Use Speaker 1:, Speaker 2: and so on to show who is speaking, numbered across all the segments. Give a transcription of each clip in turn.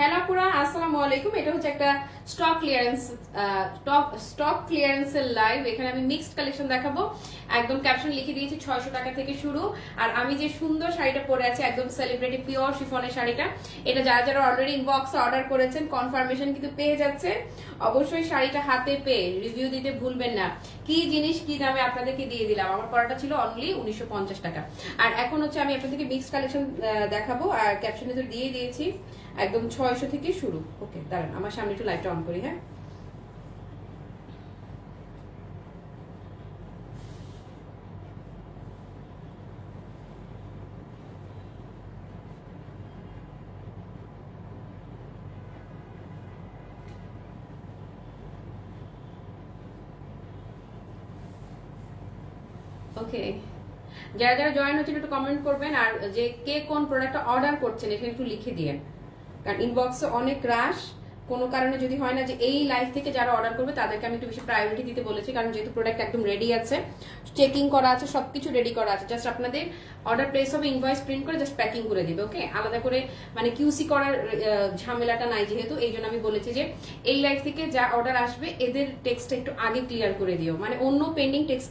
Speaker 1: Hello পুরা, আসসালামু আলাইকুম। এটা হচ্ছে একটা স্টক ক্লিয়ারেন্সের লাইভ। এখানে আমি মিক্সড কালেকশন দেখাবো। একদম ক্যাপশন লিখে দিয়েছি 600 টাকা থেকে শুরু। আর আমি যে সুন্দর শাড়িটা পরে আছি একদম সেলিব্রিটি পিওর শিফনের শাড়িটা, এটা যারা যারা অলরেডি ইনবক্সে অর্ডার করেছেন কনফার্মেশন কিন্তু পেয়ে যাচ্ছে। অবশ্যই শাড়িটা হাতে পেয়ে রিভিউ দিতে ভুলবেন না। কি জিনিস কি দামে আপনাদেরকে দিয়ে দিলাম। আমার পড়াটা ছিল অনলি 1950 টাকা। আর এখন হচ্ছে আমি আপনাদেরকে মিক্সড কালেকশন দেখাবো। আর ক্যাপশনে তো দিয়ে দিয়েছি একদম 600 থেকে শুরু। ওকে দাঁড়ান, আমার সামনে একটু লাইটটা অন করি। হ্যাঁ, ওকে, যারা যারা জয়েন হচ্ছেন একটু কমেন্ট করবেন। আর যে কে কোন প্রোডাক্টটা অর্ডার করছেন এখানে একটু লিখে দিয়েন, কারণ ইনবক্সে অনেক রাশ। কোনো কারণে যদি হয় না যে এই লাইভ থেকে যারা অর্ডার করবে তাদেরকে আমি একটু বেশি প্রায়োরিটি দিতে বলেছি, কারণ যেহেতু প্রোডাক্ট একদম রেডি আছে, চেকিং করা আছে, সবকিছু রেডি করা আছে। জাস্ট আপনাদের অর্ডার প্লেস হবে, ইনভয়েস প্রিন্ট করে জাস্ট প্যাকিং করে দিবে। ওকে, আলাদা করে মানে কিউসি করার ঝামেলাটা নাই যেহেতু, এই জন্য আমি বলেছি যে এই লাইভ থেকে যা অর্ডার আসবে এদের টেক্সটটা একটু আগে ক্লিয়ার করে দিও, মানে অন্য পেন্ডিং টেক্সট,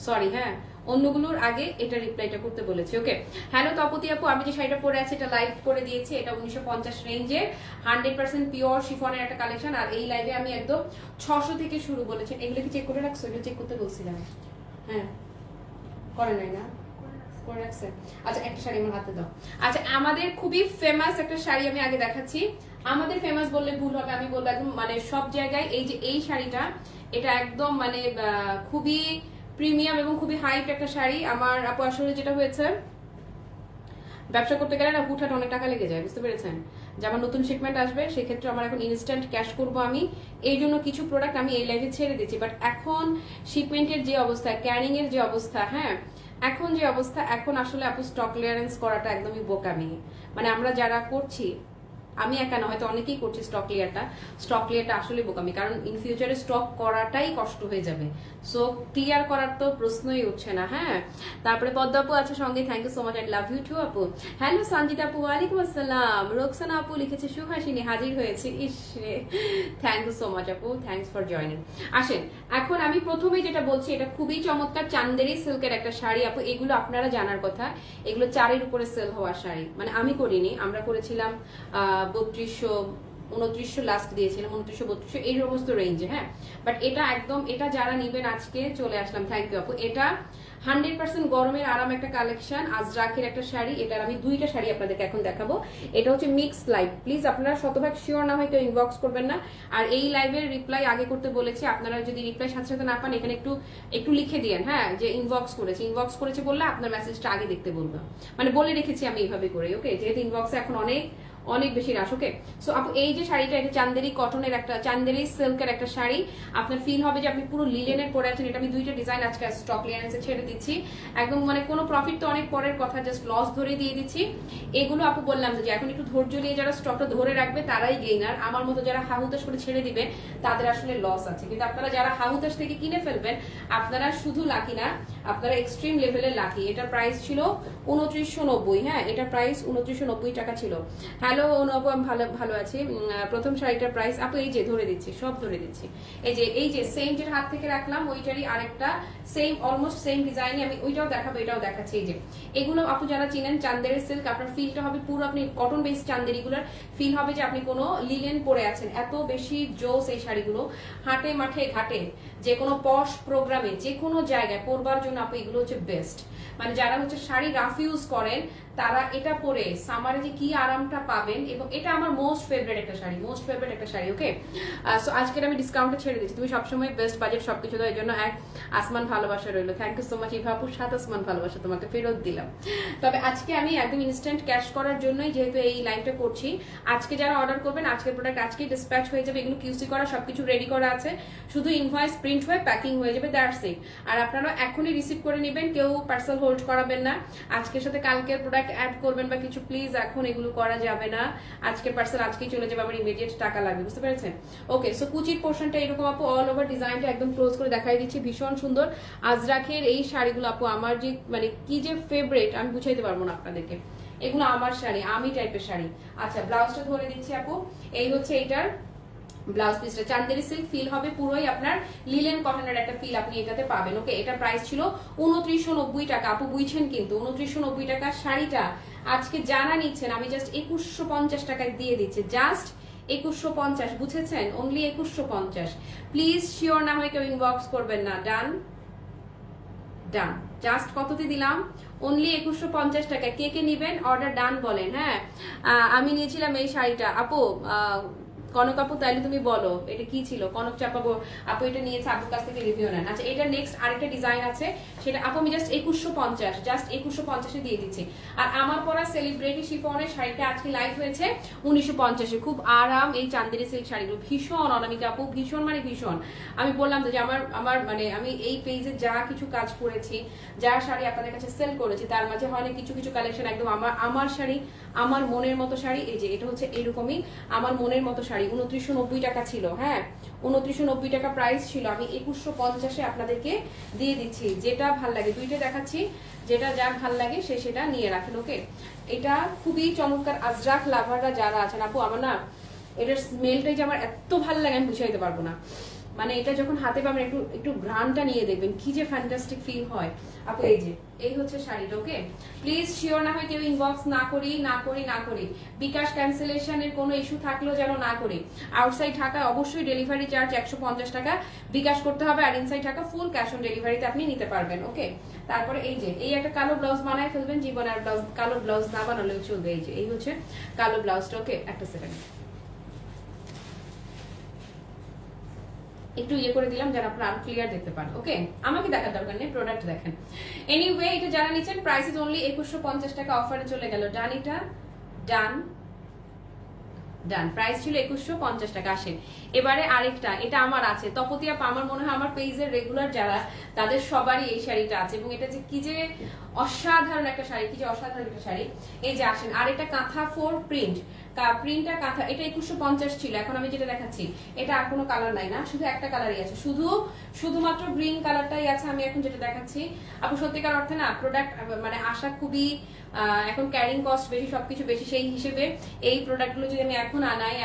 Speaker 1: সরি হ্যাঁ, অন্যগুলোর আগে এটা রিপ্লাইটা করতে বলেছি। ওকে, হ্যালো তপতি আপু, আমি যে শাড়িটা পরে আছি এটা লাইভ করে দিয়েছি। এটা 1950 রেঞ্জের 100% পিওর শিফনের একটা কালেকশন। আর এই লাইভে আমি একদম 600 থেকে শুরু বলেছি। এগুলো কি চেক করে রাখছো? এগুলো চেক করতে বলছিলাম। হ্যাঁ, করে নাই না? করে রাখছে। আচ্ছা, একটা শাড়ি আমার হাতে দাও। আচ্ছা, আমাদের খুবই ফেমাস একটা শাড়ি আমি আগে দেখাচ্ছি। আমাদের ফেমাস বললে ভুল হবে, আমি বলবো একদম মানে সব জায়গায় এই যে এই শাড়িটা, এটা একদম মানে খুবই প্রিমিয়াম এবং খুবই হাইট একটা শাড়ি। আমার আপু আসলে যেটা হয়েছে, ব্যবসা করতে গেলে না হুটহাট অনেক টাকা লেগে যায়, বুঝতে পেরেছেন? যে আমার নতুন শিপমেন্ট আসবে, সেক্ষেত্রে আমার এখন ইনস্ট্যান্ট ক্যাশ করব আমি, এই জন্য কিছু প্রোডাক্ট আমি এই লাইভে ছেড়ে দিচ্ছি। বাট এখন শিপমেন্টের যে অবস্থা, ক্যারিং এর যে অবস্থা, হ্যাঁ এখন যে অবস্থা, এখন আসলে আপু স্টক ক্লিয়ারেন্স করাটা একদমই বোকামি। মানে আমরা যারা করছি, আমি একা না, হয়তো অনেকেই করছে স্টক ক্লিয়ারটা আসলে বোকামি, কারণ ইন ফিউচারে স্টক করাটাই কষ্ট হয়ে যাবে। সো ক্লিয়ার করার তো প্রশ্নই উঠছে না। হ্যাঁ, তারপরে পদ্মা আপু আছে সঙ্গে, thank you so much, I love you too আপু। হ্যালো সঞ্জিতা আপু, ওয়ালাইকুম আসসালাম। রোকসানা আপু লিখেছে সুহাসিনী হাজির হয়েছে, ইস রে, থ্যাংক ইউ সো মাচ আপু, থ্যাংকস ফর জয়নিং। আসেন, এখন আমি প্রথমেই যেটা বলছি, এটা খুবই চমৎকার চান্দেরি সিল্কের একটা শাড়ি আপু। এগুলো আপনারা জানার কথা, এগুলো 4-এর উপরে সেল হওয়ার শাড়ি। মানে আমি করিনি, আমরা করেছিলাম 3200 2900 লাস্ট দিয়েছিলাম, 2900 3200 এই সমস্ত রেঞ্জে। হ্যাঁ, বাট এটা একদম, এটা যারা নিবেন আজকে চলে আসলাম, থ্যাংক ইউ আপু। এটা 100% গরমের আরাম একটা কালেকশন, আজরাকের একটা শাড়ি। এটার আমি দুইটা শাড়ি আপনাদেরকে এখন দেখাবো। এটা হচ্ছে মিক্স লাইভ, প্লিজ আপনারা শতভাগ শিওর না হয় কেউ ইনবক্স করবেন না। আর এই লাইভের রিপ্লাই আগে করতে বলেছি, আপনারা যদি রিপ্লাই সাথে সাথে না পান এখানে একটু একটু লিখে দিয়েন, হ্যাঁ, যে ইনবক্স করেছে বললে আপনার মেসেজটা আগে দেখতে বলবো, মানে বলে রেখেছি আমি এইভাবে করে। ওকে, যেহেতু ইনবক্সে এখন অনেক অনেক বেশি রাশ। ওকে, সো আপু এই যে শাড়িটা, এটা চান্দেরি কটনের একটা, চান্দেরি সিল্কের একটা শাড়ি। আপনার ফিল হবে যে আপনি পুরো লিলেনের পরে আছেন। এটা আমি দুইটা ডিজাইন আজকে স্টক ক্লিয়ারেন্সে ছেড়ে দিচ্ছি একদম, মানে কোনো প্রফিট তো অনেক পরের কথা, জাস্ট লস ধরে দিয়ে দিচ্ছি। এগুলো আপু বললাম যে এখন একটু ধৈর্য নিয়ে যারা স্টকটা ধরে রাখবে তারাই গেইনার। আমার মতো যারা হাহুতাশ করে ছেড়ে দিবে তাদের আসলে লস আছে। কিন্তু আপনারা যারা হাহুতাশ থেকে কিনে ফেলবেন, আপনারা শুধু লাকি না, আপনারা এক্সট্রিম লেভেলের লাকি। এটার প্রাইস ছিল 2990। হ্যাঁ, এটার প্রাইস 2990 টাকা ছিল। হ্যালো অনুপু, আমি ভালো আছি। প্রথম শাড়িটার প্রাইস আপু এই যে ধরে দিচ্ছি, সব ধরে দিচ্ছি। এই যে সেম যেটা হাত থেকে রাখলাম ওইটারই আরেকটা সেম, অলমোস্ট সেম ডিজাইনই আমি ওইটাও দেখাবো, এটাও দেখাচ্ছি। এই যে এগুলো আপু যারা চিনেন চান্দেরের সিল্ক, আপনার ফিলটা হবে পুরো, আপনি কটন বেস চান্দেরিগুলোর ফিল হবে যে আপনি কোনো লিলেন পরে আছেন। এত বেশি জোস এই শাড়িগুলো, হাটে মাঠে ঘাটে যে কোনো পশ প্রোগ্রামে যে কোনো জায়গায় পরবার জন্য আপু এগুলো হচ্ছে বেস্ট। মানে যারা হচ্ছে শাড়ি রাফ ইউজ করেন তারা এটা পরে সামারে যে কি আরামটা পাবেন। এবং এটা আমার মোস্ট ফেভারিট একটা শাড়ি। ওকে, সো আজকের আমি ডিসকাউন্টে ছেড়ে দিচ্ছি। তুমি সবসময় বেস্ট বাজেট সবকিছু দাও, এই জন্য এক আসমান ভালোবাসা রইলো। থ্যাংক ইউ সো মাচ ইভাপু, 7 আসমান ভালোবাসা তোমাকে ফেরত দিলাম। তবে আজকে আমি একদম ইনস্ট্যান্ট ক্যাশ করার জন্যই যেহেতু এই লাইভটা করছি, আজকে যারা অর্ডার করবেন আজকের প্রোডাক্ট আজকেই ডিসপ্যাচ হয়ে যাবে। এগুলো কিউসি করা, সবকিছু রেডি করা আছে, শুধু ইনভয়েস প্রিন্ট হয়ে প্যাকিং হয়ে যাবে, দ্যাটস ইট। আর আপনারা এখনই রিসিভ করে নেবেন, কেউ পার্সেল হোল্ড করাবেন না। আজকের সাথে কালকের প্রোডাক্ট অ্যাড করবেন বা কিছু, প্লিজ এখন এগুলো করা যাবে না। আজকের পার্সেল আজকেই চলে যাবে, আমার ইমিডিয়েট টাকা লাগবে, বুঝতে পেরেছেন? ওকে, সো কুচির পোর্শনটা এরকম আপু, অল ওভার ডিজাইনটা একদম ক্লোজ করে দেখাই দিচ্ছি, ভীষণ সুন্দর। আজরাকের এই শাড়িগুলো আপু আমার যে মানে কি যে ফেভারিট আমি বুঝাইতে পারবো না আপনাদেরকে। এগুলো আমার শাড়ি, আমি টাইপের শাড়ি। আচ্ছা ব্লাউজটা ধরে দিচ্ছি আপু, এই হচ্ছে এইটার ব্লাউজ পিসটা। চান্দেরি সিল্ক ফিল হবে পুরোই, আপনার লিলেন কটনের একটা ফিল আপনি এটাতে পাবেন। ওকে, এটা প্রাইস ছিল 2990 টাকা। আপু বুঝছেন কিন্তু 2990 টাকার শাড়িটা আজকে যারা নিচ্ছেন আমি জাস্ট 2150 টাকায় দিয়ে দিচ্ছি, জাস্ট 2150, বুঝেছেন? অনলি 2150। প্লিজ শিওর না হয়ে কেউ ইনবক্স করবেন না। ডান ডান, জাস্ট কততে দিলাম? অনলি 2150 টাকা। কে কে নিবেন অর্ডার ডান বলেন। হ্যাঁ আমি নিয়েছিলাম এই শাড়িটা আপু, কনক আপু তাইলে তুমি বলো এটা কি ছিল? কনক চাপা আপু এটা নিয়েছে, আপুর কাছ থেকে রিভিউ নেন। আচ্ছা এটা নেক্সট আরেকটা ডিজাইন আছে, সেটা আপু আমি জাস্ট 2150, জাস্ট 2150 দিয়ে দিচ্ছি। আর আমার পরা সেলিব্রিটি শিফনের শাড়িটা আজকে লাইভ হয়েছে 1950। খুব আরাম এই চান্দেরি সিল্ক শাড়িগুলো, ভীষণ অনামিকা আপু, ভীষণ মানে ভীষণ। আমি বললাম তো যে আমার মানে আমি এই পেজে যা কিছু কাজ করেছি, যা শাড়ি আপনাদের কাছে সেল করেছি, তার মাঝে হয় না কিছু কিছু কালেকশন একদম আমার শাড়ি, আমার মনের মতো শাড়ি। এই যে এটা হচ্ছে এরকমই আমার মনের মতো শাড়ি। 2990 টাকা ছিল, হ্যাঁ 2990 টাকা প্রাইস ছিল, আমি 2150-এ আপনাদেরকে দিয়ে দিচ্ছি। যেটা ভাল লাগে, দুইটা দেখাচ্ছি, যেটা যার ভাল লাগে সে সেটা নিয়ে রাখেন। ওকে, এটা খুবই চমৎকার। আজরাক লাভাররা যারা আছেন আপু, আমার না এটার স্মেলটাই যে আমার এত ভাল লাগে আমি বুঝাইতে পারবো না। মানে এটা যখন হাতে পাবেন একটু একটু ঘ্রাণটা নিয়ে দেখবেন কি যে ফ্যান্টাস্টিক ফিল হয় আপু। এই যে এই হচ্ছে শাড়িটা। ওকে, প্লিজ শিওর না হয় কেউ ইনবক্স না করি। বিকাশ ক্যান্সেলেশনের কোনো ইস্যু থাকলেও যেন না করি। আউটসাইড ঢাকা অবশ্যই ডেলিভারি চার্জ 150 টাকা বিকাশ করতে হবে, আর inside Dhaka full cash on ডেলিভারিতে আপনি নিতে পারবেন। ওকে, তারপরে এই যে এই একটা কালো ব্লাউজ বানায় ফেলবেন, জীবন আর ব্লাউজ কালো ব্লাউজ না বানালেও চলবে। এই যে এই হচ্ছে কালো ব্লাউজটা। ওকে, একটা সেকেন্ড একটু ইয়ে করে দিলাম যেন আপনারা আরো ক্লিয়ার দেখতে পান। ওকে, আমাকে দেখার দরকার নেই, প্রোডাক্ট দেখেন। এনিওয়ে এটা যারা নিচ্ছেন প্রাইস ইজ অনলি 2150 টাকা, অফারে চলে গেল। ডান, এটা ডান ডান, প্রাইস ছিল 2150 টাকা। আসেন এবারে আরেকটা, এটা আমার আছে তপতি আপা, আমার মনে হয় আমার পেজের রেগুলার যারা তাদের সবারই এই শাড়িটা আছে, এবং এটা যে কি যে অসাধারণ একটা শাড়ি, কি যে অসাধারণ একটা শাড়ি। এই যে আসেন আরেকটা কাঁথা ফোর প্রিন্ট, প্রিন্টটা কাঁথা, এটা 2150 ছিল। এখন আমি যেটা দেখাচ্ছি এটা আর কোনো কালার নাই না, শুধু একটা কালারই আছে, শুধুমাত্র গ্রিন কালারটাই আছে আমি এখন যেটা দেখাচ্ছি। আপু সত্যিকার অর্থে না প্রোডাক্ট মানে আশা খুবই, এখন ক্যারিং কস্ট বেশি, সবকিছু বেশি, সেই হিসেবে এই প্রোডাক্টগুলো যদি আমি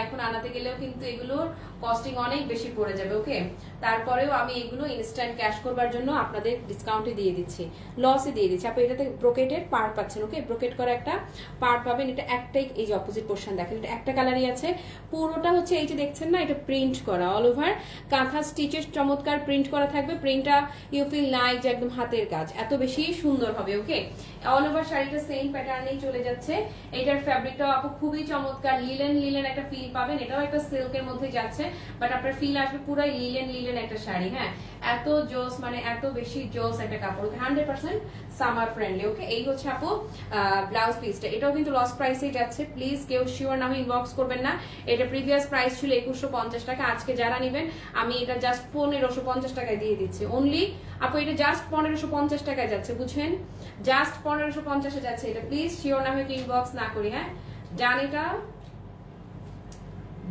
Speaker 1: এখন আনাতে গেলেও কিন্তু এগুলোর কস্টিং অনেক বেশি পড়ে যাবে। ওকে, তারপরেও আমি এগুলো ইনস্ট্যান্ট ক্যাশ করবার জন্য আপনাদের ডিসকাউন্টে দিয়ে দিচ্ছি, লসে দিয়ে দিচ্ছি। আপনি এটাতে ব্রোকেটের পার্ট পাচ্ছেন। ওকে, ব্রোকেট করা একটা পার্ট পাবেন। এটা একটাই, এই যে অপোজিট পোর্শন দেখেন, এটা একটা কালারই আছে। পুরোটা হচ্ছে এই যে দেখছেন না, এটা প্রিন্ট করা, অল ওভার কাঁথা স্টিচের চমৎকার প্রিন্ট করা থাকবে। প্রিন্টটা ইউ ফিল নাই যে একদম হাতের কাজ, এত বেশি সুন্দর হবে। ওকে, অল ওভার শাড়িটা সেম প্যাটার্নেই চলে যাচ্ছে। এটার ফ্যাব্রিকটাও আপু খুবই চমৎকার, লিলেন একটা ফিল পাবেন। এটাও একটা সিল্কের মধ্যে যাচ্ছে, বাট আপনার ফিল আসবে পুরো লিলেন একটা শাড়ি। হ্যাঁ, এত জোস, মানে এত বেশি জোস একটা কাপড়, 100% সামার ফ্রেন্ডলি। ওকে, এই হচ্ছে আপু ব্লাউজ পিসটা, এটাও কিন্তু লস প্রাইসেই যাচ্ছে। প্লিজ কেউ শিওর না হয়ে ইনবক্স করবেন না। এটা প্রিভিয়াস প্রাইস ছিল 2150 টাকা, আজকে যারা নেবেন আমি এটা জাস্ট 1550 টাকায় দিয়ে দিচ্ছি অনলি। আপু এটা জাস্ট 1550 টাকায় যাচ্ছে, বুঝছেন? জাস্ট 1550-এ যাচ্ছে এটা। প্লিজ শিওর না হয়ে ইনবক্স না করি। হ্যাঁ ডান, এটা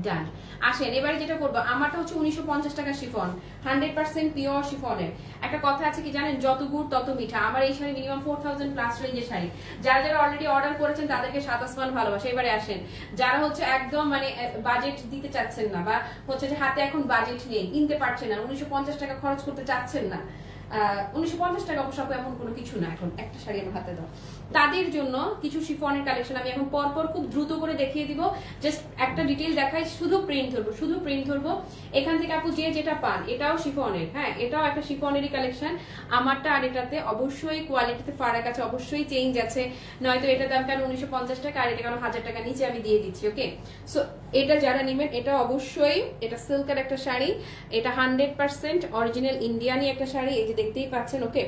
Speaker 1: ডান। আসেন এবারে যেটা করবো, আমারটা হচ্ছে 1950 টাকা শিফন, 100% পিওর শিফনের। একটা কথা আছে কি জানেন, যত গুড় তত মিঠা। আমার এই শাড়ি মিনিমাম 4000 প্লাস রেঞ্জের শাড়ি, যারা অলরেডি অর্ডার করেছেন তাদেরকে 7 আসমান ভালোবাসা। এবারে আসেন যারা হচ্ছে একদম মানে বাজেট দিতে চাচ্ছেন না, বা হচ্ছে যে হাতে এখন বাজেট নেই, কিনতে পারছেন না, 1950 টাকা খরচ করতে চাচ্ছেন না। 1950 টাকা অবশ্য এমন কোনো কিছু না, এখন একটা শাড়ি আমার হাতে দাও, তাদের জন্য কিছু শিফনের কালেকশন আমি এখন পরপর খুব দ্রুত করে দেখিয়ে দিব। জাস্ট একটা ডিটেইল দেখাই, শুধু প্রিন্ট ধরবো। এখান থেকে আপু যে যেটা পান, এটাও শিফনের, হ্যাঁ এটাও একটা শিফনেরই কালেকশন। আমারটা আর এটাতে অবশ্যই কোয়ালিটিতে ফারাক আছে, অবশ্যই চেঞ্জ আছে, নয়তো এটা দাম কেন 1950 টাকা আর এটা কেন 1000 টাকা নিচে আমি দিয়ে দিচ্ছি। ওকে, সো এটা যারা নেবেন, এটা অবশ্যই, এটা সিল্কের একটা শাড়ি, এটা 100% অরিজিনাল ইন্ডিয়ানি একটা শাড়ি, এই যে দেখতেই পাচ্ছেন। ওকে,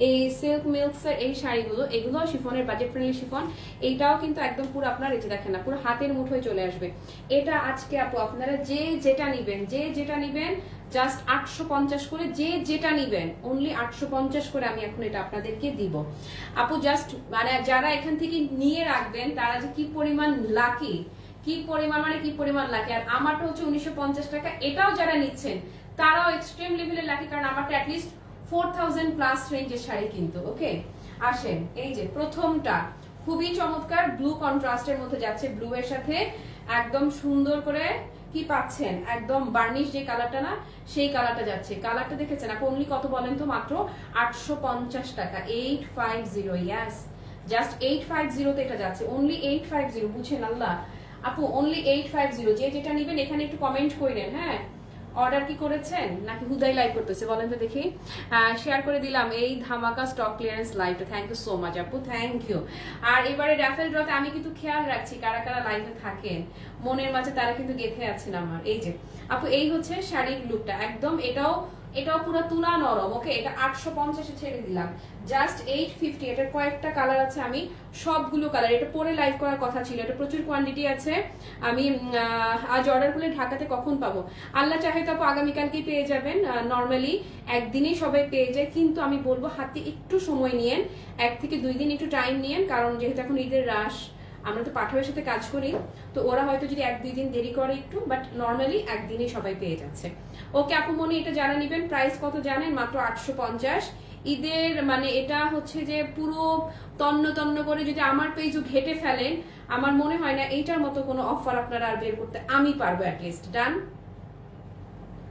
Speaker 1: এই সিল্ক মিল্কসের এই শাড়িগুলো, এগুলো শিফনের বাজেট ফ্রেন্ডলি শিফন। এইটাও কিন্তু একদম পুরো আপনার, এই যে দেখেন না, পুরো হাতের মুঠোয় চলে আসবে। এটা আজকে আপু আপনারা যে যেটা নিবেন জাস্ট 850 করে, যে যেটা নিবেন অনলি 850 করে আমি এখন এটা আপনাদেরকে দিব। আপু জাস্ট মানে যারা এখান থেকে নিয়ে রাখবেন তারা যে কি পরিমাণ লাকি, কি পরিমাণ লাকি। আর আমারটা হচ্ছে 1950 টাকা, এটাও যারা নিচ্ছেন তারাও এক্সট্রিম লেভেলের লাকি, কারণ আমারটা অ্যাটলিস্ট 4000 প্লাস রেঞ্জের শাড়ি কিন্তু। ওকে, আসেন এই যে প্রথমটা খুবই চমৎকার ব্লু কন্ট্রাস্টের মধ্যে যাচ্ছে, ব্লু এর সাথে একদম সুন্দর করে কি পাচ্ছেন, একদম বার্নিশ যে কালারটা না সেই কালারটা যাচ্ছে। কালারটা দেখেছেন আপু, অনলি কত বলেন তো? মাত্র 850 টাকা, 850। ইয়াস, জাস্ট 850 তে এটা যাচ্ছে, অনলি 850। বুঝছেন আল্লাহ আপু, অনলি 850। যে যেটা নেবেন এখানে একটু কমেন্ট করেন। হ্যাঁ, অর্ডার কি করেছেন নাকি হুদাই লাইভ করতেছে বলেন তো দেখি। শেয়ার করে দিলাম এই ধামাকা স্টক ক্লিয়ারেন্স লাইভটা। থ্যাংক ইউ সো মাচ আপু, থ্যাংক ইউ। আর এবারে রাফেল ড্রতে আমি কিন্তু খেয়াল রাখছি কারা কারা লাইভে থাকেন, মনের মাঝে তারা কিন্তু গেঁথে আছেন আমার। এই যে আপু, এই হচ্ছে শাড়ির লুকটা, একদম এটাও পুরো তুলা নরম। ওকে, এটা 850 ছেড়ে দিলাম, জাস্ট 850। এটার কয়েকটা কালার আছে, আমি সবগুলো কালার, এটা পরে লাইভ করার কথা ছিল, এটা প্রচুর কোয়ান্টিটি আছে। আমি আজ অর্ডার করলে ঢাকাতে কখন পাবো? আল্লাহ চাহে তো আপু আগামীকালকেই পেয়ে যাবেন। নর্মালি একদিনেই সবাই পেয়ে যায়, কিন্তু আমি বলবো হাতে একটু সময় নিয়েন, 1 থেকে 2 দিন একটু টাইম নিয়েন, কারণ যেহেতু এখন ঈদের রাশ, আমরা তো পাঠাবের সাথে কাজ করি, তো ওরা হয়তো যদি 1-2 দিন দেরি করে একটু, বাট নর্মালি একদিনেই সবাই পেয়ে যাচ্ছে। ওকে আপু মনি, এটা যারা নিবেন প্রাইস কত জানেন? মাত্র 850। ঈদের মানে এটা হচ্ছে যে পুরো তন্ন তন্ন করে যদি আমার পেজও ঘেটে ফেলেন, আমার মনে হয় না এইটার মতো কোনো অফার আপনারা আর বের করতে আমি পারবো। অ্যাটলিস্ট ডান,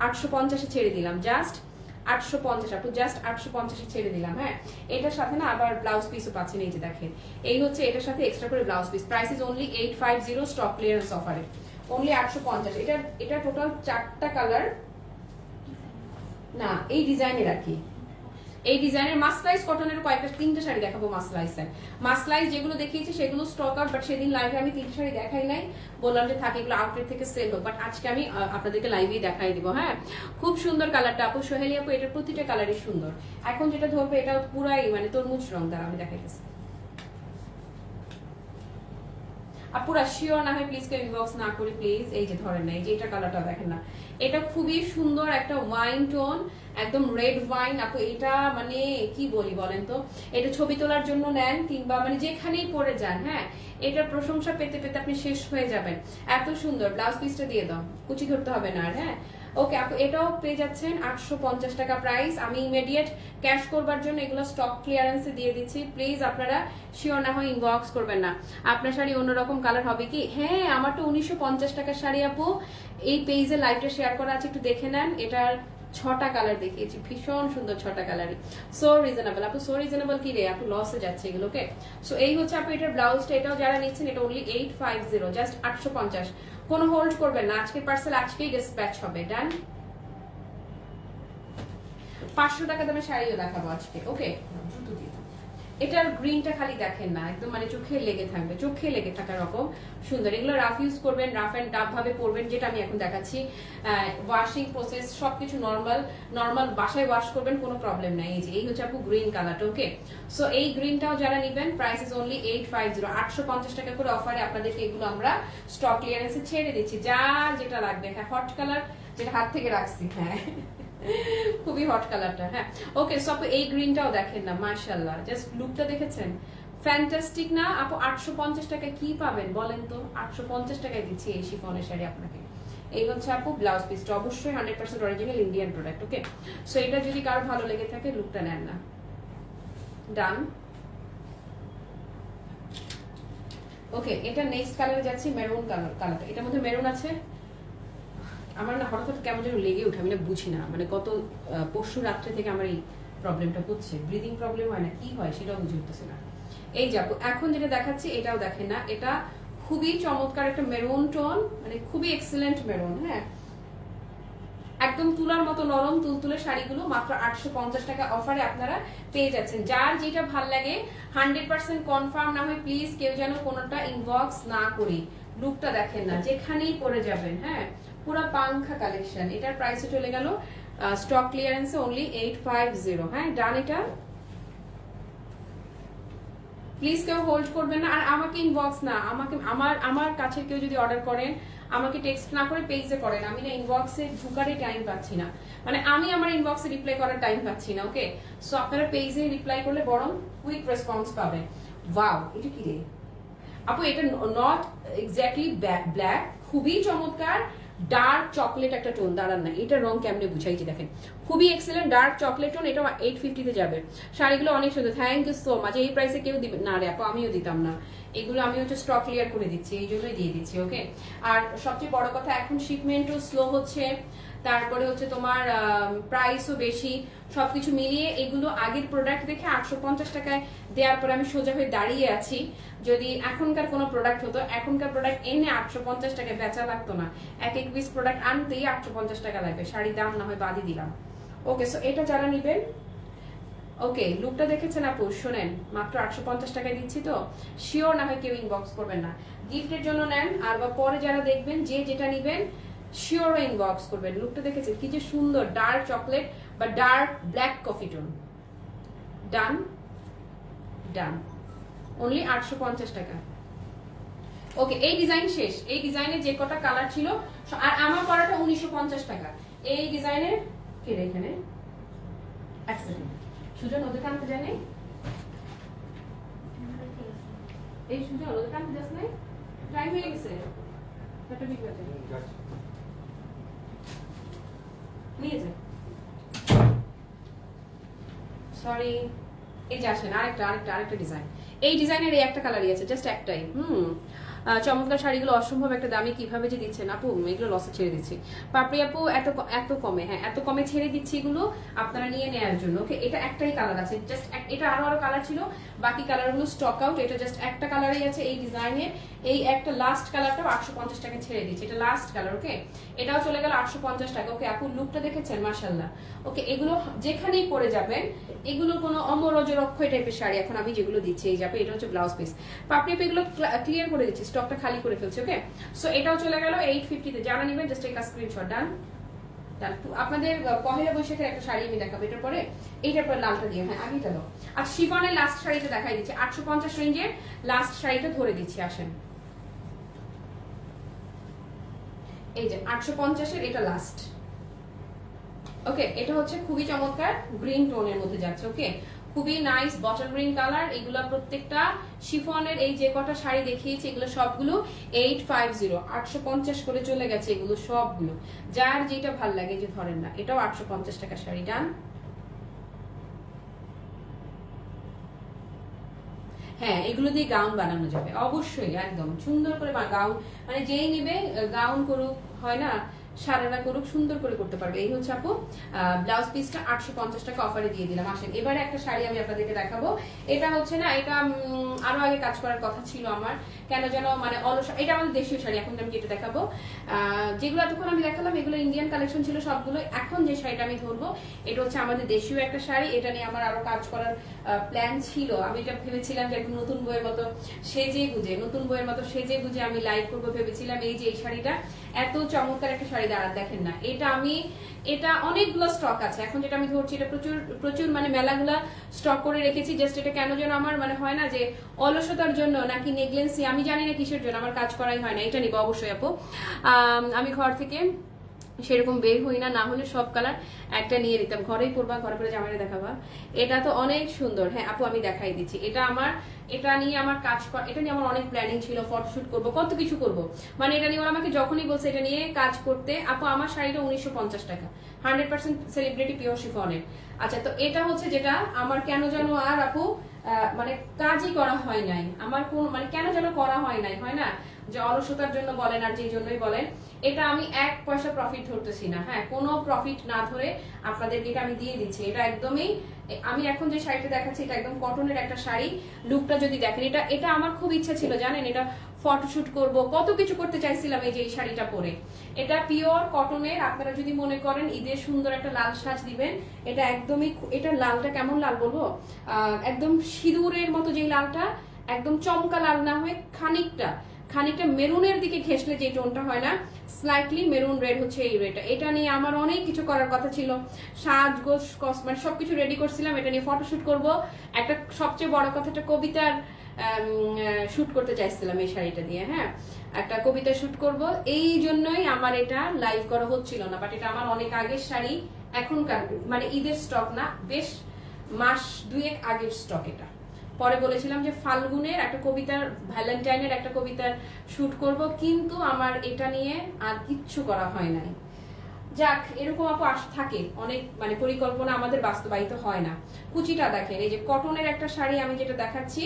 Speaker 1: 850 ছেড়ে দিলাম, জাস্ট 850 আপু, জাস্ট 850 ছেড়ে দিলাম। হ্যাঁ, এটার সাথে না আবার ব্লাউজ পিসও পাচ্ছেন, এই যে দেখেন, এই হচ্ছে এটার সাথে এক্সট্রা করে blouse piece. Price is only 850 stock clearance অফারে, অনলি 850। এটা টোটাল 4টা কালার না, এই ডিজাইনের আর কি, এই ডিজাইনের মাসলাইজ কটনের কয়েকটা 3টে শাড়ি দেখাবো। মাসলাইজ যেগুলো দেখিয়েছি সেগুলো স্টক আউট, বাট সেদিন লাইভে আমি 3টে শাড়ি দেখাই নাই, বললাম যে থাকে এগুলো আউটলেট থেকে সেল হোক, বাট আজকে আমি আপনাদেরকে লাইভেই দেখাই দিব। হ্যাঁ, খুব সুন্দর কালারটা আপু, সোহেলি আপু, এটার প্রতিটা কালারই সুন্দর। এখন যেটা ধরবে এটা পুরাই মানে তরমুজ রং, দ্বারা আমি দেখাইতেছি। আপুরা শিওর না হয় প্লিজ কেউ ইনবক্স না করি প্লিজ। এই যে ধরেন না, এই যে এটা কালারটা দেখেন না, এটা খুবই সুন্দর একটা ওয়াইন টোন, একদম রেড ওয়াইন আপু। এটা মানে কি বলি বলেন তো, এটা ছবি তোলার জন্য নেন কিংবা মানে যেখানেই পরে যান, হ্যাঁ এটার প্রশংসা পেতে পেতে আপনি শেষ হয়ে যাবেন। এত সুন্দর, ব্লাউজ পিসটা দিয়ে দাও, কুচি ধরতে হবে না আর। হ্যাঁ ওকে আপু, এটাও পেয়ে যাচ্ছেন 850 টাকা প্রাইস। আমি ইমিডিয়েট ক্যাশ করবার জন্য এগুলো স্টক ক্লিয়ারেন্সে দিয়ে দিচ্ছি, প্লিজ আপনারা শিওর না হয় ইনবক্স করবেন না। আপনার শাড়ি অন্যরকম কালার হবে কি? হ্যাঁ, আমার তো 1950 টাকার শাড়ি আপু, এই পেজে লাইভটা শেয়ার করা আছে, একটু দেখে নেন। এটার 6টা কালার দেখিয়েছি, ভীষণ সুন্দর 6টা কালারই, সো রিজনেবল আপু। সো রিজনেবল কি রে আপু, লসে যাচ্ছে এগুলোকে। সো এই হচ্ছে আপু এটার ব্লাউজটা, এটাও যারা নিচ্ছেন এটা অনলি 850, জাস্ট 850। কোনো হোল্ড করবেন না, আজকের পার্সেল আজকেই ডিসপ্যাচ হবে। ডান, 500 টাকা দামে শাড়িও দেখাবো আজকে। ওকে, এটার গ্রিনটা খালি দেখেন না, একদম মানে চোখে লেগে থাকবে, চোখে লেগে থাকার রকম সুন্দর। এগুলো রাফ ইউজ করবেন, রাফ অ্যান্ড টাফ ভাবে পরবেন, যেটা আমি এখন দেখাচ্ছি। ওয়াশিং প্রসেস সবকিছু নর্মাল বাসায় ওয়াশ করবেন, কোনো প্রবলেম নাই। এই যে এই হচ্ছে আপু গ্রিন কালারটা। ওকে, সো এই গ্রিনটাও যারা নেবেন প্রাইস ইজ অনলি 850, 850 টাকা করে অফারে আপনাদেরকে এগুলো আমরা স্টক ক্লিয়ারেন্সে ছেড়ে দিচ্ছি। যার যেটা লাগবে। হ্যাঁ, হট কালার যেটা হাত থেকে রাখছি, হ্যাঁ খুবই হট কালারটা। হ্যাঁ ওকে, সো আপু এই গ্রিনটাও দেখেন না, মাশাআল্লাহ, জাস্ট লুকটা দেখেছেন, ফ্যান্টাস্টিক না আপু? 850 টাকায় কি পাবেন বলেন তো? 850 টাকায় দিচ্ছি এই শিফনের শাড়ি আপনাকে। এই হচ্ছে আপু ব্লাউজ পিসটা, অবশ্যই 100% অরিজিনাল ইন্ডিয়ান প্রোডাক্ট। ওকে, সো এটা যদি কারো ভালো লেগে থাকে লুকটা নেন না। ডান। ওকে, এটা নেক্সট কালারে যাচ্ছি, মেরুন কালারটা। এটার মধ্যে মেরুন আছে। আমার না হঠাৎ কেমন যেন লেগে উঠে, আমি না বুঝি না, মানে গত পরশু রাত্রে থেকে আমার এই প্রবলেমটা হচ্ছে, ব্রিদিং প্রবলেম হয় না কি হয় সেটাও বুঝে উঠতেছে না। এই যাবো এখন যেটা দেখাচ্ছি এটাও দেখেন না, এটা খুবই চমৎকার একটা মেরুন টোন, মানে খুবই এক্সিলেন্ট মেরুন। হ্যাঁ, একদম তুলার মতো নরম তুলতুলে শাড়িগুলো মাত্র 850 টাকা অফারে আপনারা পেয়ে যাচ্ছেন। যার যেটা ভাল লাগে 100% কনফার্ম না হয় প্লিজ কেউ যেন কোনোটা ইনবক্স না করি। লুকটা দেখেন না, যেখানেই পরে যাবেন। হ্যাঁ, পুরা পাংখা কালেকশন। এটার প্রাইসে চলে গেল স্টক ক্লিয়ারেন্সে অনলি 850। হ্যাঁ ডান, এটা প্লিজ কেউ হোল্ড করবেন না, আর আমাকে ইনবক্স না, আমাকে আমার কাছে কেউ যদি অর্ডার করেন আমাকে টেক্সট না করে পেজে করেন। আমি না ইনবক্সে ঢুকারই টাইম পাচ্ছি না, মানে আমি আমার ইনবক্সে রিপ্লাই করার টাইম পাচ্ছি না। ওকে, সো আপনারা পেজে রিপ্লাই করলে বরং কুইক রেসপন্স পাবেন। ওয়াও, এটা কি রে আপু? এটা নট এক্স্যাক্টলি ব্ল্যাক, খুবই চমৎকার ডার্ক চকলেট একটা টোন, দাঁড়ান না এটা রং কেমনে বুঝাইছি দেখেন, খুবই এক্সেলেন্ট ডার্ক চকলেট টোন, এটা 850-তে যাবে। শাড়িগুলো অনেক সুন্দর, থ্যাংক ইউ সো মাচ। এই প্রাইসে কেউ দিবে না রে আপু, আমিও দিতাম না। এগুলো আমি হচ্ছে স্টক ক্লিয়ার করে দিচ্ছি, এই জন্যই দিয়ে দিচ্ছি। ওকে, আর সবচেয়ে বড় কথা এখন শিপমেন্টও স্লো হচ্ছে, তারপরে হচ্ছে তোমার প্রাইসও বেশি, সবকিছু মিলিয়ে এগুলো আগের প্রোডাক্ট দেখে 850 টাকায় দেওয়ার পরে আমি সোজা হয়ে দাঁড়িয়ে আছি। যদি এখনকার কোনো প্রোডাক্ট হতো, এখনকার প্রোডাক্ট এনে 850 টাকায় বেচা লাগতো না, এক এক পিস প্রোডাক্ট আনতেই 850 টাকা লাগবে, শাড়ির দাম না হয় বাদই দিলাম। ওকে, সো এটা যারা নেবেন, ওকে লুকটা দেখেছেন আপু, শোনেন মাত্র 850 টাকায় দিচ্ছি, তো শিওর না হয় কেউ ইনবক্স করবেন না, গিফটের জন্য নেন, আর বা পরে যারা দেখবেন যে যেটা নিবেন শিওর ইনবক্স করবেন। লুকটা দেখেছেন কি যে সুন্দর, ডার্ক চকলেট বা ডার্ক ব্ল্যাক কফি টোন। ডান ডান, অনলি 850 টাকা। ওকে, এই ডিজাইন শেষ, এই ডিজাইনের যে কটা কালার ছিল, আর আমার পরাটা 1950 টাকা। এই ডিজাইনের কে এখানে এক সেকেন্ড, সুজন ওদের কানতে জানে, এই সুজন ওদের কানতে যাস নাই, টাইম হয়ে গেছে, একটা বিক বাজে নিয়ে যায়, সরি। এই যে আসেন আরেকটা ডিজাইন, এই ডিজাইনের এই একটা কালারই আছে, জাস্ট একটাই। চমৎকার শাড়িগুলো অসম্ভব একটা দামে কিভাবে যে দিচ্ছেন আপু, এগুলো লসে ছেড়ে দিচ্ছি। পাপড়ি আপু এত কমে, হ্যাঁ এত কমে ছেড়ে দিচ্ছি এগুলো আপনারা নিয়ে নেওয়ার জন্য। ওকে, এটা একটাই কালার আছে, জাস্ট এটা আরো কালার ছিল, বাকি কালারগুলো স্টক আউট, এটা জাস্ট একটা কালারই আছে এই ডিজাইনের। এই একটা লাস্ট কালারটাও 850 টাকা ছেড়ে দিচ্ছি, এটা লাস্ট কালার। ওকে, এটাও চলে গেল 850 টাকা। ওকে আপু, লুকটা দেখেছেন মাশাআল্লাহ। ওকে, এগুলো যেখানেই পরে যাবেন, এগুলো কোনো অমরজর অক্ষয় টাইপের শাড়ি এখন আমি যেগুলো দিচ্ছি, এই যাবে, এটা হচ্ছে ব্লাউজ পিস। পাপড়ি আপু এগুলো ক্লিয়ার করে দিচ্ছি, স্টকটা খালি করে ফেলছি। ওকে, সো এটাও চলে গেল 850-তে, যারা নেবেন জাস্ট একটা স্ক্রিনশট। ডান ডান। আপনাদের পহেলা বৈশাখের একটা শাড়ি আমি দেখাবো, এটার পরে এইটার পরে লালটা দিয়ে, হ্যাঁ আগেটা দাও। আর শিফনের লাস্ট শাড়িটা দেখাই দিচ্ছি, 850 রেঞ্জের লাস্ট শাড়িটা ধরে দিচ্ছি, আসেন। এই যে 850-এর এটা লাস্ট। ওকে, এটা হচ্ছে খুবই চমৎকার গ্রিন টোনের মধ্যে যাচ্ছে। ওকে, খুবই নাইস বটল গ্রিন কালার। এগুলো প্রত্যেকটা শিফনের এই যে কটা শাড়ি দেখিয়েছি এগুলো সবগুলো 850, 850 করে চলে গেছে এগুলো সবগুলো। যার যেটা ভাল লাগে যে ধরেন না, এটাও 850 টাকা শাড়ি। ডান। হ্যাঁ, এগুলো দিয়ে গাউন বানানো যাবে অবশ্যই, একদম সুন্দর করে গাউন, মানে যেই নেবে গাউন করুক, হয় না সারারা করুক, সুন্দর করে করতে পারবে। এই হচ্ছে আপু ব্লাউজ পিসটা 850 টাকা অফারে দিয়ে দিলাম। আসেন এবারে একটা শাড়ি আমি আপনাদেরকে দেখাবো, এটা হচ্ছে না, এটা আরো আগে কাজ করার কথা ছিল আমার, কেন যেন মানে অলস, এটা আমাদের দেশীয় শাড়ি। এখন আমি যেটা দেখাবো, যেগুলো এতক্ষণ আমি দেখালাম এগুলো ইন্ডিয়ান কালেকশন ছিল সবগুলো। এখন যে শাড়িটা আমি ধরবো এটা হচ্ছে আমাদের দেশীয় একটা শাড়ি, এটা নিয়ে আমার আরো কাজ করার প্ল্যান ছিল। আমি এটা ভেবেছিলাম যে একদম নতুন বইয়ের মতো সেজে গুজে আমি লাইভ করবো ভেবেছিলাম। এই যে এই শাড়িটা এত চমৎকার একটা শাড়ি, দাঁড়ান দেখেন না, এটা অনেকগুলো স্টক আছে এখন, যেটা আমি ধরছি এটা প্রচুর মানে মেলাগুলা স্টক করে রেখেছি। জাস্ট এটা কেন যেন আমার মানে হয় না যে অলসতার জন্য নাকি নেগলেন্সি, আমি জানি না কিসের জন্য আমার কাজ করাই হয় না। এটা নিবো অবশ্যই আপু, আমি ঘর থেকে সেরকম বের হই না, না হলে সব কালার একটা নিয়ে নিতাম, ঘরেই পরবা, ঘরে পরে জামাইরে দেখাবা। এটা তো অনেক সুন্দর, হ্যাঁ আপু আমি দেখাই দিচ্ছি। এটা নিয়ে আমার কাজ করা, এটা নিয়ে আমার অনেক প্ল্যানিং ছিল, ফটোশুট করব, কত কিছু করব, মানে এটা নিয়ে ওরা আমাকে যখনই বলছে এটা নিয়ে কাজ করতে। আপু আমার শাড়িটা 1950 টাকা, 100% সেলিব্রিটি পিওর শিফনের। আচ্ছা, তো এটা হচ্ছে যেটা আমার কেন যেন আর আপু মানে কাজই করা হয় নাই আমার, কোন মানে কেন যেন করা হয় নাই, হয় না যে অলসতার জন্য বলেন আর যে জন্যই বলেন, এটা আমি 1 পয়সা প্রফিট ধরতেছি না। হ্যাঁ, কোনো প্রফিট না ধরে আপনাদেরকে এটা আমি দিয়ে দিচ্ছি। এটা একদমই, আমি এখন যে শাড়িটা দেখাচ্ছি এটা একদম কটনের একটা শাড়ি। লুকটা যদি দেখেন, এটা আমার খুব ইচ্ছা ছিল জানেন, এটা ফটোশুট করব, কত কিছু করতে চাইছিলাম এই যে এই শাড়িটা পরে। এটা পিওর কটনের, আপনারা যদি মনে করেন ঈদের সুন্দর একটা লাল সাজ দিবেন, এটা একদমই, এটা লালটা কেমন লাল বলবো, একদম সিঁদুরের মতো যে লালটা, একদম চমকা লাল না হয়ে খানিকটা মেরুনের দিকে ঘেঁষলে যে টোনটা হয় না, স্লাইটলি মেরুন রেড হচ্ছে এই রেডটা। এটা নিয়ে আমার অনেক কিছু করার কথা ছিল, সাজগোজ মানে সবকিছু রেডি করছিলাম, এটা নিয়ে ফটোশুট করব। একটা সবচেয়ে বড় কথাটা কবিতার শুট করতে চাইছিলাম এই শাড়িটা দিয়ে। হ্যাঁ, একটা কবিতা শুট করব, এই জন্যই আমার এটা লাইভ করা হচ্ছিল না। বাট এটা আমার অনেক আগের শাড়ি, এখনকার মানে ঈদের স্টক না, বেশ মাস 2 আগের স্টক এটা। পরে বলেছিলাম যে ফাল্গুনের একটা কবিতার, ভ্যালেন্টাইনের একটা কবিতার শুট করব, কিন্তু আমার এটা নিয়ে আর কিচ্ছু করা হয় নাই। যাক, এরকম আপু থাকে অনেক, মানে পরিকল্পনা আমাদের বাস্তবায়িত হয় না। কুচিটা দেখেন, এই যে কটনের একটা শাড়ি আমি যেটা দেখাচ্ছি,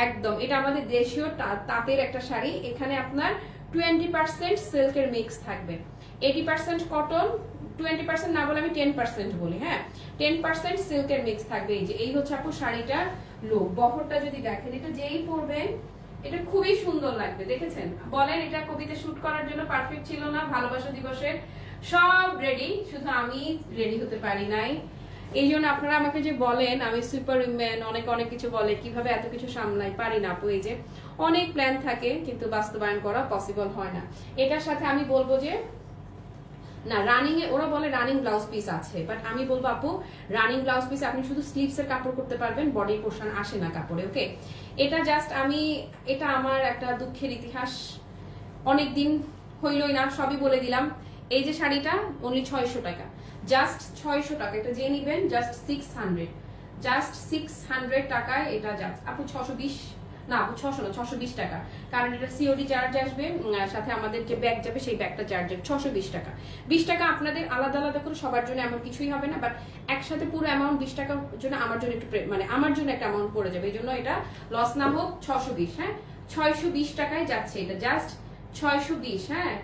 Speaker 1: একদম এটা আমাদের দেশীয় তাঁতের একটা শাড়ি। এখানে আপনার 20% সিল্কের মিক্স থাকবে, 80% কটন, 20% না বলে আমি 10% বলি, হ্যাঁ 10% সিল্কের মিক্স থাকবে। এই যে এই হচ্ছে আপু শাড়িটার লুক। বহরটা যদি দেখেন, এটা যেই পরবেন এটা খুবই সুন্দর লাগবে। দেখেছেন, বলেন এটা কবিতা শুট করার জন্য পারফেক্ট ছিল না? ভালোবাসা দিবসের সব রেডি, শুধু আমি রেডি হতে পারি নাই। এই জন্য আপনারা আমাকে যে বলেন আমি সুপার উইমেন, অনেক অনেক কিছু বলে, কিভাবে এত কিছু সামলাই, পারি না আপু। এই যে অনেক প্ল্যান থাকে কিন্তু বাস্তবায়ন করা পসিবল হয় না। এটার সাথে আমি বলবো যে না, রানিং এ ওরা বলে রানিং ব্লাউজ পিস আছে, বাট আমি বলবো আপু রানিং ব্লাউজ পিস আপনি শুধু স্লিভস এর কাপড় করতে পারবেন, বডি পোর্শন আসে না কাপড়ে। ওকে, এটা জাস্ট আমি, এটা আমার একটা দুঃখের ইতিহাস, অনেক দিন হইলই না, সবই বলে দিলাম। এই যে শাড়িটা অনলি 600 টাকা, জাস্ট 600 টাকা। এটা যে নিবেন জাস্ট 600 টাকায় এটা জাস্ট আপু 620 না আপু 600 না 620 টাকা, কারণ এটা সিওডি চার্জ আসবে, সাথে আমাদের যে ব্যাগ যাবে সেই ব্যাগটা চার্জ হবে 620 টাকা। 20 টাকা আপনাদের আলাদা আলাদা করে সবার জন্য এমন কিছুই হবে না, বাট একসাথে পুরো অ্যামাউন্ট 20 টাকার জন্য আমার জন্য একটু মানে আমার জন্য একটা অ্যামাউন্ট পড়ে যাবে, এই জন্য এটা লস না হোক 620, হ্যাঁ 620 টাকায় যাচ্ছে এটা, জাস্ট 620, হ্যাঁ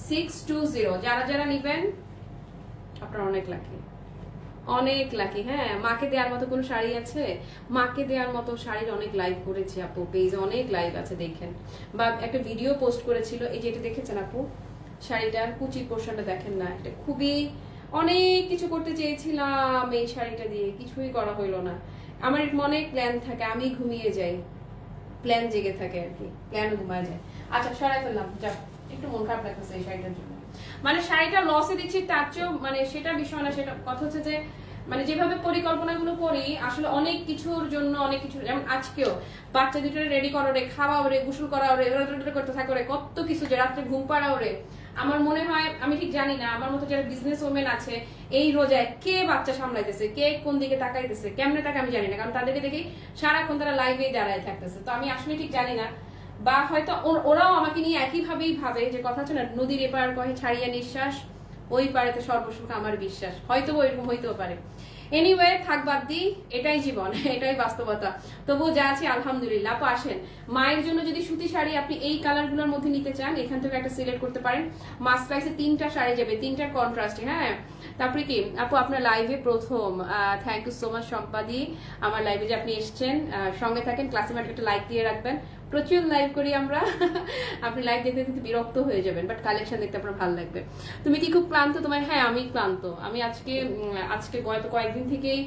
Speaker 1: 620। যারা যারা নিবেন আপনারা অনেক লাকি, অনেক লাকি। হ্যাঁ, মাকে দেওয়ার মতো কোনো শাড়ি আছে? মাকে দেওয়ার মতো শাড়ির অনেক লাইভ করেছি আপু, পেজে অনেক লাইভ আছে, দেখেন। বা একটা ভিডিও পোস্ট করেছিল, এই যে এটা দেখেছেন আপু, শাড়িটার কুচির পোর্শনটা দেখেন না, এটা খুবই, অনেক কিছু করতে চেয়েছিলাম এই শাড়িটা দিয়ে, কিছুই করা হইলো না। আমার মনে প্ল্যান থাকে, আমি ঘুমিয়ে যাই, প্ল্যান জেগে থাকে আর কি, প্ল্যান ঘুমায় যায়। আচ্ছা সরাই ফেললাম, যাক একটু মন খারাপ লাগতেছে এই শাড়িটার জন্য। মানে শাড়িটা লসে দিচ্ছি তার চেয়েও, মানে সেটা বিষয় না, সেটা কথা হচ্ছে যে মানে যেভাবে পরিকল্পনাগুলো করি আসলে অনেক কিছুর জন্য, অনেক কিছু, যেমন আজকেও বাচ্চা দুটো রেডি করো রে, খাওয়া ওরে, গোসল করা ওরে, করতে থাকো রে, কত কিছু, যে রাত্রে ঘুম পাড়া ওরে। আমার মনে হয়, আমি ঠিক জানি না, আমার মতো যারা বিজনেস ওমেন আছে এই রোজায় কে বাচ্চা সামলাইতেছে, কে কোন দিকে তাকাইতেছে, কেমনে তাকে আমি জানি না, কারণ তাদেরকে দেখি সারাক্ষণ তারা লাইভে দাঁড়ায় থাকতেছে। তো আমি আসলে ঠিক জানি না, বা হয়তো ওরাও আমাকে নিয়ে একইভাবেই ভাবে, যে কথা আছে না, নদীর এপার কহে ছাড়িয়া নিঃশ্বাস, ওই পারেতে সর্বসুখ আমার বিশ্বাস, হয়তো ওইরকম হইতেও পারে। এনিওয়ে, থাক বাদ দি, এটাই জীবন, এটাই বাস্তবতা। তবুও যা আছে আলহামদুলিল্লাহ। আপু আসেন, মায়ের জন্য যদি সুতি শাড়ি আপনি এই কালারগুলোর মধ্যে নিতে চান, এখান থেকে একটা সিলেক্ট করতে পারেন। মাস প্রাইসে 3টা শাড়ি যাবে, 3টার কন্ট্রাস্টে। হ্যাঁ, তারপরে কি আপু আপনার লাইভে প্রথম, থ্যাংক ইউ সো মাচ সম্পাদি, আমার লাইভে যে আপনি এসছেন, সঙ্গে থাকেন, ক্লাসে একটা লাইক দিয়ে রাখবেন। প্রচুর লাইভ করি আমরা, আপনি লাইভ দেখতে দেখতে বিরক্ত হয়ে যাবেন, বাট কালেকশন দেখতে আপনার ভালো লাগবে। তুমি কি খুব ক্লান্ত তোমার? হ্যাঁ আমি ক্লান্ত, আমি আজকে গত কয়েকদিন থেকেই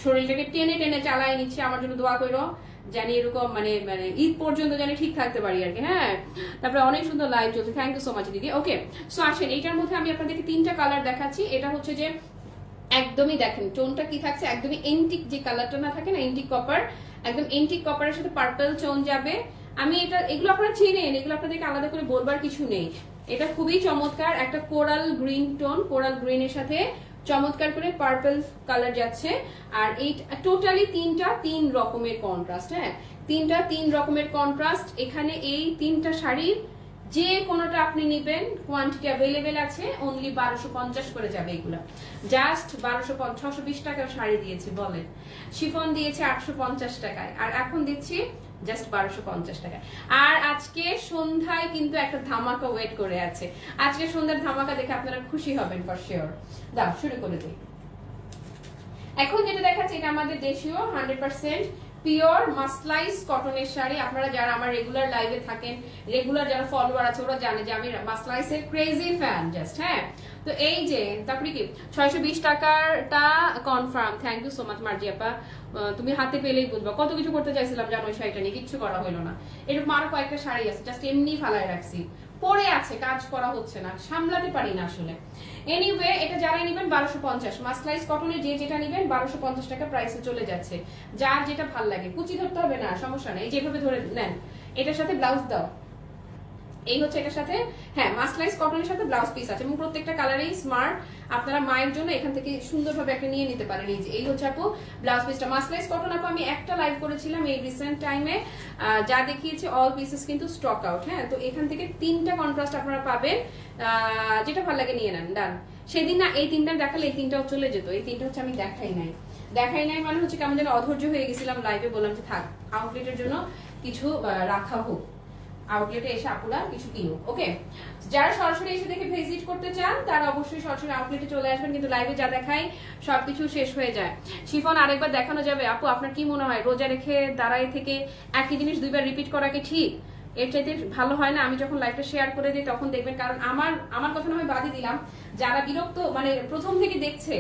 Speaker 1: শরীরটাকে টেনে টেনে চালাই নিচ্ছি। আমার জন্য দোয়া করো, জানি এরকম মানে মানে ঈদ পর্যন্ত জানি ঠিক থাকতে পারি আর কি। হ্যাঁ, তারপরে অনেক সুন্দর লাইভ চলছে, থ্যাংক ইউ সো মাচ দিদি। ওকে, সো আসেন, এইটার মধ্যে আমি আপনাদেরকে 3টা কালার দেখাচ্ছি। এটা হচ্ছে যে একদমই দেখেন টোনটা কি থাকছে, একদমই এন্টিক যে কালারটা না থাকে না, এন্টিক কপার, একদম এন্টিক কপারের সাথে পার্পল টোন যাবে। আমি এগুলো আপনারা চিনেন, এগুলো আপনাদেরকে আলাদা করে বলবার কিছু নেই। এটা খুবই চমৎকার একটা কোরাল গ্রিন টোন, কোরাল গ্রিনের সাথে চমৎকার করে পার্পল কালার যাচ্ছে। আর এই টোটালি 3 রকমের কন্ট্রাস্ট, হ্যাঁ 3 রকমের কন্ট্রাস্ট। এখানে এই 3টা শাড়ির যে কোনোটা আপনি নেবেন, কোয়ান্টিটি অ্যাভেলেবেল আছে, অনলি 1250 করে যাবে এগুলো, জাস্ট 620 টাকার শাড়ি দিয়েছি বলেন, শিফন দিয়েছি 850 টাকায়, আর এখন দিচ্ছি জাস্ট 1250 টাকায়। আর আজকে সন্ধ্যায় কিন্তু একটা ধামাকা ওয়েট করে আছে, আজকে সন্ধ্যার ধামাকা দেখে আপনারা খুশি হবেন ফর শিওর। দাও শুরু করে দিই। এখন যেটা দেখাচ্ছি এটা আমাদের দেশীয় 100% পিওর মাসলাইজ কটনের শাড়ি। আপনারা যারা আমার রেগুলার লাইভে থাকেন, রেগুলার যারা ফলোয়ার আছে, ওরা জানে যে আমি মাসলাইজের ক্রেজি ফ্যান জাস্ট। হ্যাঁ, তো এই যে তারপরে কি 620 টাকারটা confirm, thank you so much Marzi আপা, তুমি হাতে পেলেই বুঝবা কত কিছু করতে চাইছিলাম জানো, ওই শাড়িটা নিয়ে কিচ্ছু করা হলো না। এরকম আরো কয়েকটা শাড়ি আছে জাস্ট এমনি ফালায় রাখছি, পরে আছে, কাজ করা হচ্ছে না, সামলাতে পারি না আসলে। এনিওয়ে, এটা যারাই নেবেন 1250, মাসলাইজ কটনের যে যেটা নেবেন 1250 টাকা প্রাইসে চলে যাচ্ছে। যার যেটা ভাল লাগে, কুচি ধরতে হবে না, সমস্যা নেই, যেভাবে ধরে নেন। এটার সাথে ব্লাউজ দাও, এই হচ্ছে এটার সাথে, হ্যাঁ মাসলাইজ কটনের সাথে ব্লাউজ পিস আছে এবং প্রত্যেকটা কালারেই স্মার্ট। আপনারা মায়ের জন্য এখান থেকে সুন্দরভাবে একটা নিয়ে নিতে পারেন। এই যে এই হচ্ছে আপু ব্লাউজ পিসটা মাসলাইজ কটন। আপু আমি একটা লাইভ করেছিলাম এই রিসেন্ট টাইমে, যা দেখিয়েছি অল পিসেস কিন্তু স্টক আউট। হ্যাঁ, তো এখান থেকে 3টা কন্ট্রাস্ট আপনারা পাবেন, যেটা ভালো লাগে নিয়ে নেন। ডান। সেদিন না এই 3টা দেখালে এই 3টাও চলে যেত, এই 3টা হচ্ছে আমি দেখাই নাই মানে হচ্ছে কেমন যেন অধৈর্য হয়ে গেছিলাম লাইভে, বললাম যে থাক আউটলেটের জন্য কিছু রাখা হোক, আউটলেটে এসে আপুরা কিছু কিনুক। ওকে, যারা সরাসরি এসে দেখে ভিজিট করতে চান তারা অবশ্যই সরাসরি আউটলেটে চলে আসবেন, কিন্তু লাইভে যা দেখাই সবকিছু শেষ হয়ে যায়। শিফন আরেকবার দেখানো যাবে আপু? আপনার কি মনে হয় রোজা রেখে দাঁড়ায় থেকে একই জিনিস দুইবার রিপিট করা কি ঠিক? এর চাইতে ভালো হয় না আমি যখন লাইভটা শেয়ার করে দিই তখন দেখবেন, কারণ আমার কথা না আমি বাদই দিলাম, যারা বিরক্ত মানে প্রথম থেকে দেখছে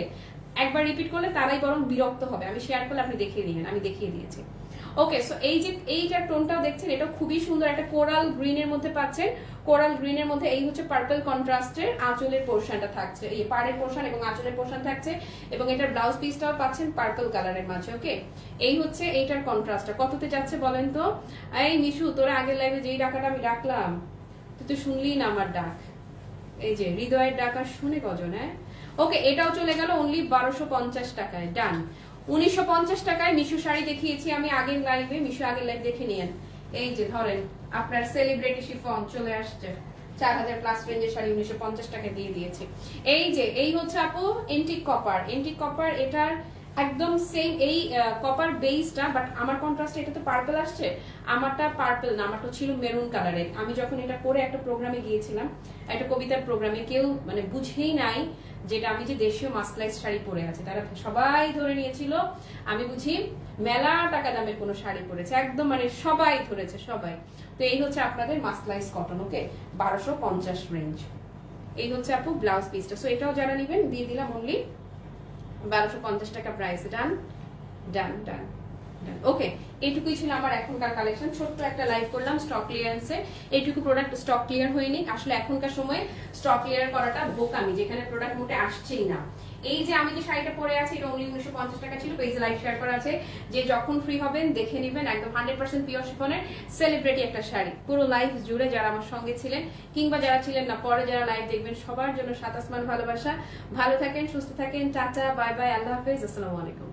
Speaker 1: একবার রিপিট করলে তারাই বরং বিরক্ত হবে। আমি শেয়ার করলে আপনি দেখিয়ে দিবেন, আমি দেখিয়ে দিয়েছি। ওকে, সো এই যে এইটার টোনটাও দেখছেন, এটা খুবই সুন্দর, একটা কোরাল গ্রিনের মধ্যে পাচ্ছেন। কোরাল গ্রিনের মধ্যে এই হচ্ছে পার্পল কন্ট্রাস্টের আঁচলের পোর্শনটা থাকছে, এই পাড়ের পোর্শন এবং আঁচলের পোর্শন থাকছে, এবং এটার ব্লাউজ পিসটাও পাচ্ছেন পার্পল কালারের মাঝে। ওকে, এই হচ্ছে এইটার কন্ট্রাস্টটা। কততে যাচ্ছে বলেন তো? এই মিশু, তোরা আগের লাইভে যেই ডাকাটা আমি ডাকলাম তুই তো শুনলি না আমার ডাক, এই যে হৃদয়ের ডাক আর শুনে কজন? হ্যাঁ, ওকে, এটাও চলে গেল অনলি 1250 টাকায়। ডান। 1950 টাকায় মিশু শাড়ি দেখিয়েছি আমি আগের লাইভে, মিশু আগের লাইভ দেখে নিয়েন। এই যে ধরেন আপনার সেলিব্রিটি শিফন চলে আসছে, 4000 প্লাস রেঞ্জের শাড়ি 1950 টাকা দিয়ে দিয়েছি। এই যে এই হচ্ছে আপু এন্টিক কপার, এটার একদম সেম এই কপার বেসটা, বাট আমার কন্ট্রাস্ট এটা তো পার্পল আসছে, আমারটা পার্পল না, আমারটা ছিল মেরুন কালারের। আমি যখন এটা পরে একটা প্রোগ্রামে গিয়েছিলাম, একটা কবিতার প্রোগ্রামে, কেউ মানে বুঝেই নাই যেটা আমি যে দেশীয় মাসলাইজ শাড়ি পরে আছে, তারা সবাই ধরে নিয়েছিল আমি বুঝি মেলা টাকা দামের কোনো শাড়ি পরেছে, একদম মানে সবাই ধরেছে সবাই। তো এই হচ্ছে আপনাদের মাসলাইজ কটন। ওকে, 1250 রেঞ্জ। এই হচ্ছে আপু ব্লাউজ পিসটা। সো এটাও যারা নেবেন দিয়ে দিলাম অনলি 1250 টাকা প্রাইস। ডান ডান ডান ডান। ওকে, এইটুকুই ছিল আমার এখনকার কালেকশন। ছোট্ট একটা লাইভ করলাম স্টক ক্লিয়ারেন্সে, এইটুকু প্রোডাক্ট স্টক ক্লিয়ার হয়নি। আসলে এখনকার সময় স্টক ক্লিয়ার করাটা বোকামি, যেখানে প্রোডাক্ট মোটে আসছেই না। এই যে আমি যে শাড়িটা পরে আছি এটা অনলি 1950 টাকা ছিল, পেজে লাইভ শেয়ার করা আছে, যে যখন ফ্রি হবেন দেখে নেবেন। একদম 100% পিওর শিফনের সেলিব্রিটি একটা শাড়ি। পুরো লাইভ জুড়ে যারা আমার সঙ্গে ছিলেন কিংবা যারা ছিলেন না, পরে যারা লাইভ দেখবেন, সবার জন্য সাত আসমান ভালোবাসা। ভালো থাকেন, সুস্থ থাকেন, টাটা, বাই বাই, আল্লাহ হাফেজ, আসসালামু আলাইকুম।